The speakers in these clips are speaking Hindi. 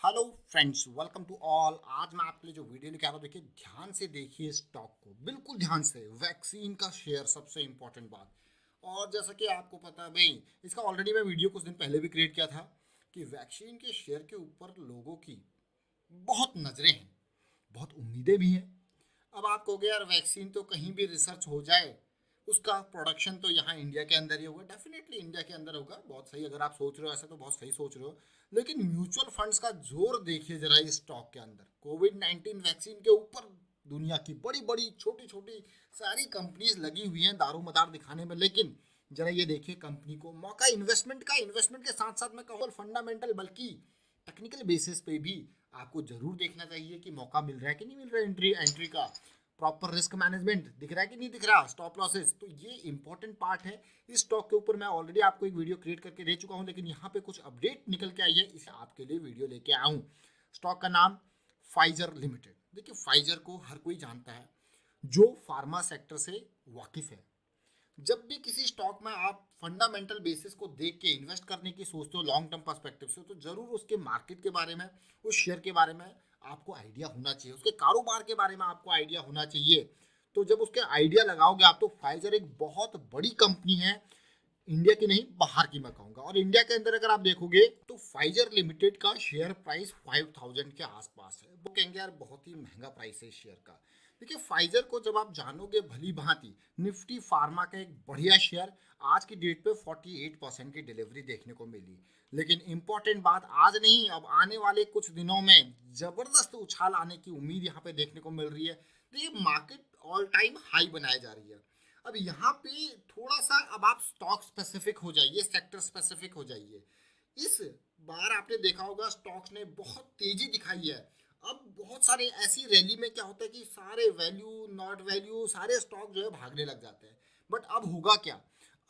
Hello friends, welcome to all. आज मैं आपके लिए जो वीडियो लेके आ रहा हूँ, देखिए ध्यान से देखिए स्टॉक को, बिल्कुल ध्यान से। वैक्सीन का शेयर सबसे इंपॉर्टेंट बात। और जैसा कि आपको पता है भाई, इसका ऑलरेडी मैं वीडियो कुछ दिन पहले भी क्रिएट किया था कि वैक्सीन के शेयर के ऊपर लोगों की बहुत नज़रें हैं, बहुत उम्मीदें भी हैं। अब आप कहोगे यार वैक्सीन तो कहीं भी रिसर्च हो जाए, उसका प्रोडक्शन तो यहाँ इंडिया के अंदर ही होगा। डेफिनेटली इंडिया के अंदर होगा, बहुत सही। अगर आप सोच रहे हो ऐसा तो बहुत सही सोच रहे हो। लेकिन म्यूचुअल फंड्स का जोर देखिए जरा इस स्टॉक के अंदर। कोविड-19 वैक्सीन के ऊपर दुनिया की बड़ी बड़ी छोटी छोटी सारी कंपनीज लगी हुई हैं दारोमदार दिखाने में। लेकिन जरा ये देखिए कंपनी को मौका इन्वेस्टमेंट के साथ साथ मैं कहूँ फंडामेंटल बल्कि टेक्निकल बेसिस पे भी आपको जरूर देखना चाहिए कि मौका मिल रहा है कि नहीं मिल रहा है। एंट्री एंट्री का प्रॉपर रिस्क मैनेजमेंट दिख रहा है कि नहीं दिख रहा, स्टॉप लॉसेस, तो ये इंपॉर्टेंट पार्ट है। इस स्टॉक के ऊपर मैं ऑलरेडी आपको एक वीडियो क्रिएट करके दे चुका हूं, लेकिन यहाँ पे कुछ अपडेट निकल के आई है, इसे आपके लिए वीडियो लेके आया हूँ। स्टॉक का नाम फाइजर लिमिटेड। देखिए फाइजर को हर कोई जानता है जो फार्मा सेक्टर से वाकिफ है। जब भी किसी स्टॉक में आप फंडामेंटल बेसिस को देख के इन्वेस्ट करने की सोचते हो लॉन्ग टर्म पर्सपेक्टिव से, तो जरूर उसके मार्केट के बारे में, उस शेयर के बारे में आपको आइडिया होना चाहिए, उसके कारोबार के बारे में आपको आइडिया होना चाहिए। तो जब उसके आइडिया लगाओगे आप, तो फाइजर एक बहुत बड़ी कंपनी है, इंडिया की नहीं बाहर की मैं कहूंगा। और इंडिया के अंदर अगर आप देखोगे तो फाइजर लिमिटेड का शेयर प्राइस 5000 के आसपास है। वो कहेंगे यार बहुत ही महंगा प्राइस है शेयर का। देखिए फाइजर को जब आप जानोगे भली भांति, निफ्टी फार्मा का एक बढ़िया शेयर, आज की डेट पे 48% की डिलीवरी देखने को मिली। लेकिन इंपॉर्टेंट बात, आज नहीं अब आने वाले कुछ दिनों में जबरदस्त उछाल आने की उम्मीद यहाँ पे देखने को मिल रही है। तो ये मार्केट ऑल टाइम हाई बनाई जा रही है। अब यहाँ पे थोड़ा सा अब आप स्टॉक स्पेसिफिक हो जाइए, सेक्टर स्पेसिफिक हो जाइए। इस बार आपने देखा होगा स्टॉक्स ने बहुत तेजी दिखाई है। अब बहुत सारे ऐसी रैली में क्या होता है कि सारे वैल्यू नॉट वैल्यू सारे स्टॉक जो है भागने लग जाते हैं। बट अब होगा क्या,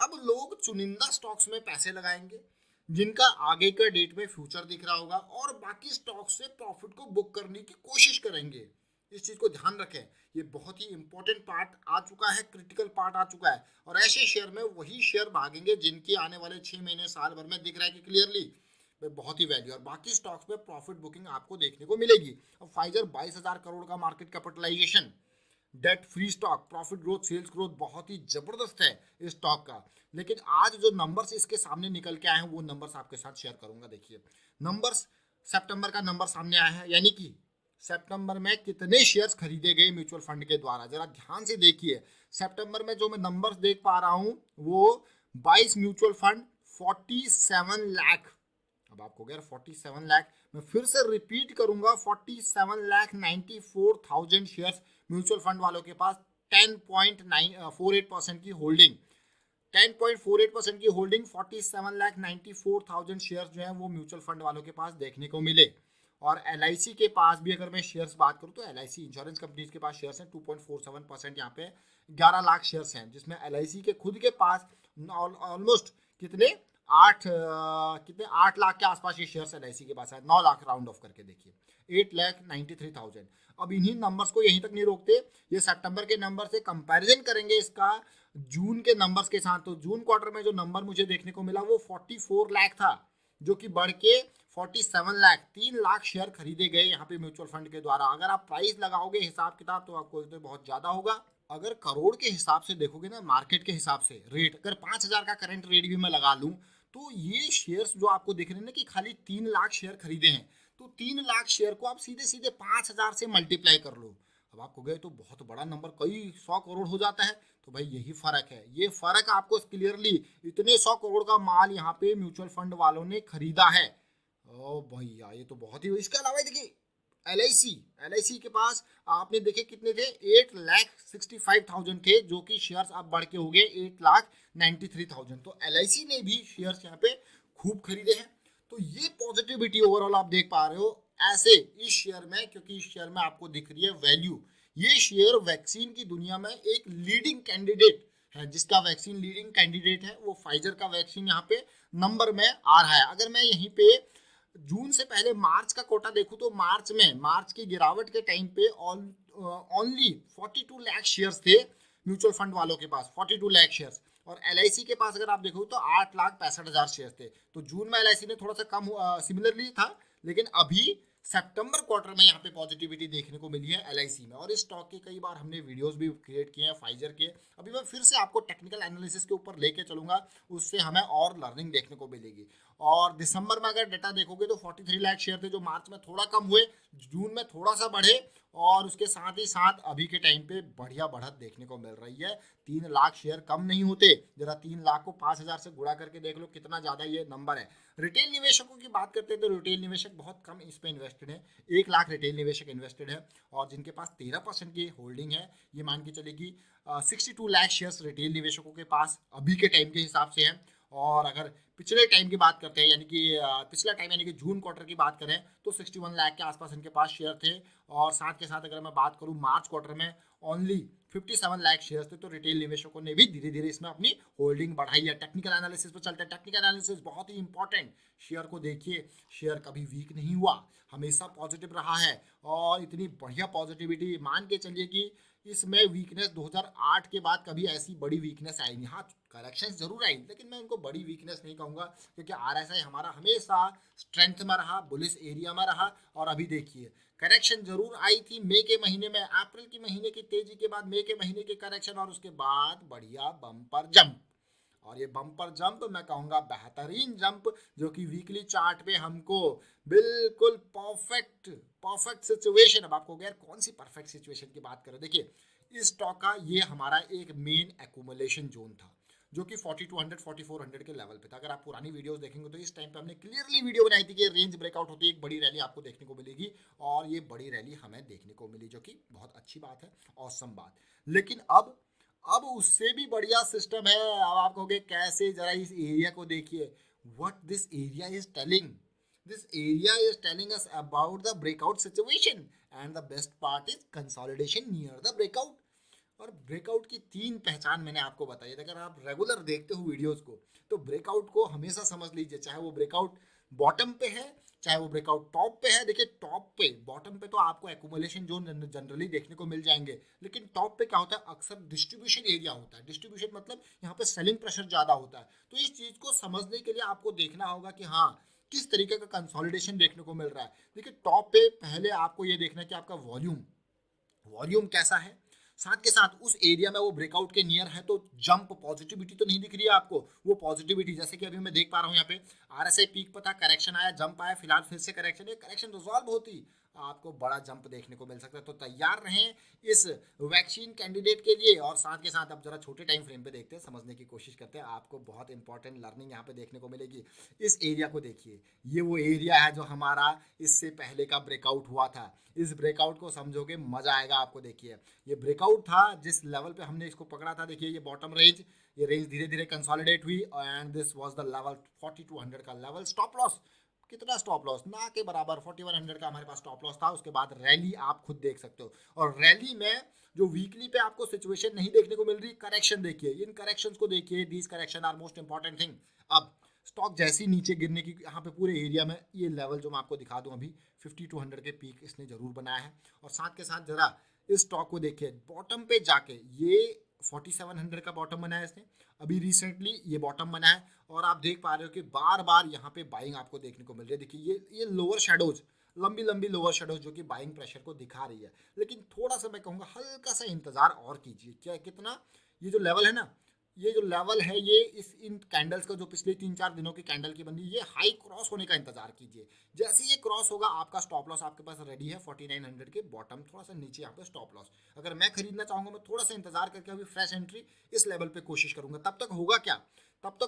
अब लोग चुनिंदा स्टॉक्स में पैसे लगाएंगे जिनका आगे के डेट में फ्यूचर दिख रहा होगा, और बाकी स्टॉक से प्रॉफिट को बुक करने की कोशिश करेंगे। इस चीज को ध्यान रखें, ये बहुत ही इंपॉर्टेंट पार्ट आ चुका है, क्रिटिकल पार्ट आ चुका है। और ऐसे शेयर में वही शेयर भागेंगे जिनकी आने वाले 6 महीने साल भर में दिख रहा है कि क्लियरली बहुत ही वैल्यू, और बाकी स्टॉक्स में प्रॉफिट बुकिंग आपको देखने को मिलेगी। अब फाइजर 22,000 करोड़ का market capitalisation, debt free stock, profit growth, sales growth बहुत ही जबरदस्त है इस स्टॉक का। लेकिन आज जो नंबर्स इसके सामने निकल के आए हैं वो नंबर्स आपके साथ शेयर करूंगा। देखिए नंबर्स, सितंबर का नंबर सामने आया है, यानी कि सितंबर में कितने शेयर्स खरीदे गए म्यूचुअल फंड के द्वारा, जरा ध्यान से देखिए। सितंबर में जो मैं नंबर्स देख पा रहा हूं वो 22 म्यूचुअल फंड 47 लाख। अब आपको अगर 47 लाख, मैं फिर से रिपीट करूंगा, 47,94,000 शेयर्स म्यूचुअल फंड वालों के पास, 10.48% की होल्डिंग, 10.48% की होल्डिंग, 47,94,000 शेयर्स जो है वो म्यूचुअल फंड वालों के पास देखने को मिले। और LIC के पास भी अगर मैं शेयर्स बात करूं तो LIC इंश्योरेंस कंपनीज के पास शेयर्स हैं 2.47%, यहाँ पे 11 लाख शेयर्स हैं, जिसमें LIC के खुद के पास ऑलमोस्ट कितने 8 लाख के आसपास ये शेयर्स LIC के पास है, 9 लाख राउंड ऑफ करके देखिए, 8,93,000। अब इन्हीं नंबर्स को यहीं तक नहीं रोकते, ये सितंबर के नंबर से कंपैरिजन करेंगे इसका जून के नंबर्स के साथ। तो जून क्वार्टर में जो नंबर मुझे देखने को मिला वो 44 लाख था, जो कि बढ़ के 47 लाख, 3 लाख शेयर खरीदे गए यहाँ पे म्यूचुअल फंड के द्वारा। अगर आप प्राइस लगाओगे हिसाब किताब तो आपको तो बहुत ज्यादा होगा। अगर करोड़ के हिसाब से देखोगे ना, मार्केट के हिसाब से रेट, अगर 5,000 का करंट रेट भी मैं लगा लूं, तो ये शेयर्स जो आपको दिख रहे हैं ना कि खाली 3 लाख शेयर खरीदे हैं, तो 3 लाख शेयर को आप सीधे सीधे 5,000 से मल्टीप्लाई कर लो। अब आपको गए तो बहुत बड़ा नंबर, कई 100 करोड़ हो जाता है। तो भाई यही फर्क है, ये फर्क आपको क्लियरली, इतने 100 करोड़ का माल यहाँ पे म्यूचुअल फंड वालों ने खरीदा है। ओ भैया ये तो बहुत ही। इसके अलावा देखिए LIC के पास आपने देखे कितने थे, 8,65,000 थे, जो कि शेयर्स अब बढ़ के हो गए 8,93,000। तो LIC ने भी शेयर्स यहाँ पे खूब खरीदे हैं। तो ये पॉजिटिविटी ओवरऑल आप देख पा रहे हो ऐसे इस शेयर में, क्योंकि इस शेयर में आपको दिख रही है वैल्यू। ये शेयर वैक्सीन की दुनिया में एक लीडिंग कैंडिडेट है, जिसका वैक्सीन लीडिंग कैंडिडेट है वो फाइजर का वैक्सीन यहाँ पे नंबर में आ रहा है। अगर मैं यहीं पे जून से पहले मार्च का कोटा देखूं तो मार्च की गिरावट के टाइम पे ओनली 42 लाख शेयर्स थे म्यूचुअल फंड वालों के पास, 42 लाख शेयर्स। और LIC के पास अगर आप देखो तो 8,65,000 शेयर्स थे। तो जून में LIC ने थोड़ा सा कम सिमिलरली था, लेकिन अभी सितंबर क्वार्टर में यहाँ पे पॉजिटिविटी देखने को मिली है एलआईसी में। और इस स्टॉक के कई बार हमने वीडियोस भी क्रिएट किए हैं फाइजर के। अभी मैं फिर से आपको टेक्निकल एनालिसिस के ऊपर लेके चलूंगा, उससे हमें और लर्निंग देखने को मिलेगी। और दिसंबर में अगर डेटा देखोगे तो 43 लाख शेयर थे जो मार्च में थोड़ा कम हुए, जून में थोड़ा सा बढ़े, और उसके साथ ही साथ अभी के टाइम पे बढ़िया बढ़त देखने को मिल रही है। 3 लाख शेयर कम नहीं होते, जरा 3 लाख को 5,000 से गुणा करके देख लो कितना ज्यादा ये नंबर है। रिटेल निवेशकों की बात करते हैं तो रिटेल निवेशक बहुत कम इस पे इन्वेस्टेड है। 1 लाख रिटेल निवेशक इन्वेस्टेड है और जिनके पास 13% की होल्डिंग है, ये मान के चलेगी 62 लाख शेयर्स रिटेल निवेशकों के पास अभी के टाइम के हिसाब से है। और अगर पिछले टाइम की बात करते हैं, यानी कि पिछला टाइम यानी कि जून क्वार्टर की बात करें तो 61 लाख के आसपास इनके पास शेयर थे। और साथ के साथ अगर मैं बात करूं मार्च क्वार्टर में ओनली 57 लाख शेयर्स थे। तो रिटेल निवेशकों ने भी धीरे धीरे इसमें अपनी होल्डिंग बढ़ाई है। टेक्निकल एनालिसिस पर चलते हैं। टेक्निकल एनालिसिस बहुत ही इंपॉर्टेंट। शेयर को देखिए, शेयर कभी वीक नहीं हुआ, हमेशा पॉजिटिव रहा है। और इतनी बढ़िया पॉजिटिविटी, मान के चलिए कि इसमें वीकनेस 2008 के बाद कभी ऐसी बड़ी वीकनेस आई नहीं। हाँ, करेक्शंस जरूर आई, लेकिन मैं उनको बड़ी वीकनेस नहीं कहूंगा, क्योंकि आरएसआई हमारा हमेशा स्ट्रेंथ में रहा, बुलिश एरिया में रहा। और अभी देखिए करेक्शन जरूर आई थी मई के महीने में, अप्रैल के महीने की तेजी के बाद मई के महीने के करेक्शन, और उसके बाद बढ़िया बम्पर जंप। और ये बम्पर जंप मैं कहूंगा बेहतरीन जंप, जो कि वीकली चार्ट पे हमको बिल्कुल परफेक्ट परफेक्ट सिचुएशन। अब आपको यार कौन सी परफेक्ट सिचुएशन की बात करें, देखिए इस स्टॉक का ये हमारा एक मेन एक्यूमुलेशन जोन था, जो कि 4200 4400 के लेवल पे था। अगर आप पुरानी वीडियोस देखेंगे तो इस टाइम पे हमने क्लियरली वीडियो बनाई थी कि रेंज ब्रेकआउट होती है, एक बड़ी रैली आपको देखने को मिलेगी। और ये बड़ी रैली हमें देखने को मिली, जो कि बहुत अच्छी बात है, ऑसम बात। लेकिन अब उससे भी बढ़िया सिस्टम है। अब आप कहोगे कैसे, जरा इस एरिया को देखिए। What this area is telling, this area is telling us about the breakout situation, and the best part is consolidation near the breakout. और ब्रेकआउट की 3 पहचान मैंने आपको बताई है। अगर आप रेगुलर देखते हो वीडियोस को तो ब्रेकआउट को हमेशा समझ लीजिए, चाहे वो ब्रेकआउट बॉटम पे है, चाहे वो ब्रेकआउट टॉप पे है। देखिए टॉप पे, बॉटम पे तो आपको एक्यूमुलेशन जोन जनरली देखने को मिल जाएंगे, लेकिन टॉप पे क्या होता है, अक्सर डिस्ट्रीब्यूशन एरिया होता है। डिस्ट्रीब्यूशन मतलब यहाँ पे सेलिंग प्रेशर ज्यादा होता है। तो इस चीज को समझने के लिए आपको देखना होगा कि हाँ किस तरीके का कंसोलिडेशन देखने को मिल रहा है। देखिए टॉप पे पहले आपको ये देखना है कि आपका वॉल्यूम कैसा है, साथ के साथ उस एरिया में वो ब्रेकआउट के नियर है तो जंप पॉजिटिविटी तो नहीं दिख रही है आपको। वो पॉजिटिविटी जैसे कि अभी मैं देख पा रहा हूँ यहाँ पे आरएसआई पीक पर था, करेक्शन आया, जंप आया, फिलहाल फिर से करेक्शन है। करेक्शन रिजॉल्व होती आपको बड़ा जंप देखने को मिल सकता है। तो तैयार रहें इस वैक्सीन कैंडिडेट के लिए। और साथ के साथ अब जरा छोटे टाइम फ्रेम पे देखते हैं, समझने की कोशिश करते हैं, आपको बहुत इंपॉर्टेंट लर्निंग यहाँ पे देखने को मिलेगी। इस एरिया को देखिए, ये वो एरिया है जो हमारा इससे पहले का ब्रेकआउट हुआ था। इस ब्रेकआउट को समझोगे मजा आएगा आपको। देखिए ये ब्रेकआउट था जिस लेवल पे हमने इसको पकड़ा था, देखिए ये बॉटम रेंज, ये रेंज धीरे धीरे कंसोलिडेट हुई and this was the level 4200 का लेवल। स्टॉप लॉस कितना, स्टॉप लॉस ना के बराबर 4100 का हमारे पास स्टॉप लॉस था। उसके बाद रैली आप खुद देख सकते हो। और रैली में जो वीकली पे आपको सिचुएशन नहीं देखने को मिल रही, करेक्शन देखिए, इन करेक्शंस को देखिए, these correction are most important thing. अब स्टॉक जैसे नीचे गिरने की, यहाँ पे पूरे एरिया में ये लेवल जो मैं आपको दिखा दूं अभी 5200 के पीक इसने जरूर बनाया है। और साथ के साथ जरा इस स्टॉक को देखिए, बॉटम पे जाके ये 4700 का बॉटम बनाया इसने, अभी रिसेंटली ये बॉटम बना है। और आप देख पा रहे हो कि बार बार यहाँ पे बाइंग आपको देखने को मिल रही है। देखिए ये लोअर शेडोज, लंबी लंबी लोअर शेडोज जो कि बाइंग प्रेशर को दिखा रही है। लेकिन थोड़ा सा मैं कहूँगा हल्का सा इंतजार और कीजिए। क्या कितना, ये जो लेवल है ना, ये जो लेवल है, ये इन कैंडल्स का जो पिछले 3-4 दिनों की कैंडल की बनी, ये हाई क्रॉस होने का इंतजार कीजिए। जैसे ये क्रॉस होगा आपका स्टॉप लॉस आपके पास रेडी है 4900 के बॉटम, थोड़ा सा नीचे यहाँ पे स्टॉप लॉस। अगर मैं खरीदना चाहूंगा, मैं थोड़ा सा इंतजार करके अभी फ्रेश एंट्री इस लेवल पे कोशिश करूंगा। तब तक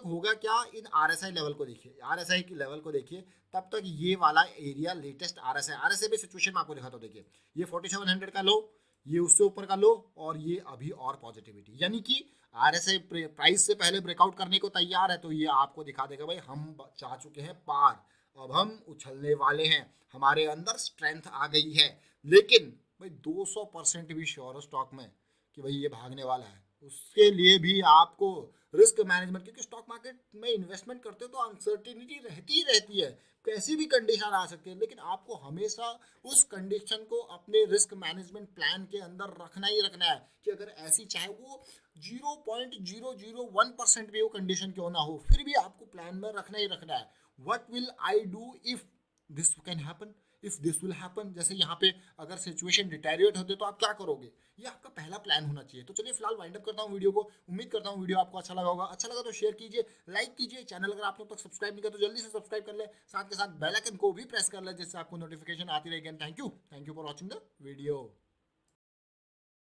होगा क्या, इन आरएसआई लेवल को देखिए, आरएसआई की लेवल को देखिए। तब तक ये वाला एरिया लेटेस्ट आरएसआई भी सिचुएशन में आपको दिखाता हूं। देखिए ये 4700 का लो, ये उससे ऊपर का लो, और ये अभी और पॉजिटिविटी, यानी कि आरएसआई प्राइस से पहले ब्रेकआउट करने को तैयार है। तो ये आपको दिखा देगा भाई हम जा चुके हैं पार, अब हम उछलने वाले हैं, हमारे अंदर स्ट्रेंथ आ गई है। लेकिन भाई 200% भी श्योर हो स्टॉक में कि भाई ये भागने वाला है, उसके लिए भी आपको रिस्क मैनेजमेंट, क्योंकि स्टॉक मार्केट में इन्वेस्टमेंट करते हो तो अनसर्टिनिटी रहती है, कैसी भी कंडीशन आ सकती है। लेकिन आपको हमेशा उस कंडीशन को अपने रिस्क मैनेजमेंट प्लान के अंदर रखना ही रखना है कि अगर ऐसी, चाहे वो 0.001% भी वो कंडीशन क्यों ना हो, फिर भी आपको प्लान में रखना ही रखना है। What will I do if this can happen, if this will happen, जैसे यहाँ पे अगर सिचुएशन डिटेरियोरेट होते तो आप क्या करोगे, ये आपका पहला प्लान होना चाहिए। तो चलिए फिलहाल वाइंड अप करता हूँ वीडियो को। उम्मीद करता हूँ वीडियो आपको अच्छा लगा होगा। अच्छा लगा तो शेयर कीजिए, लाइक कीजिए, चैनल अगर आप लोग तक सब्सक्राइब नहीं किया तो जल्दी से सब्सक्राइब कर ले, साथ के साथ बेल आइकन को भी प्रेस कर ले जिससे आपको नोटिफिकेशन आती रहेगी। Thank you for watching the video.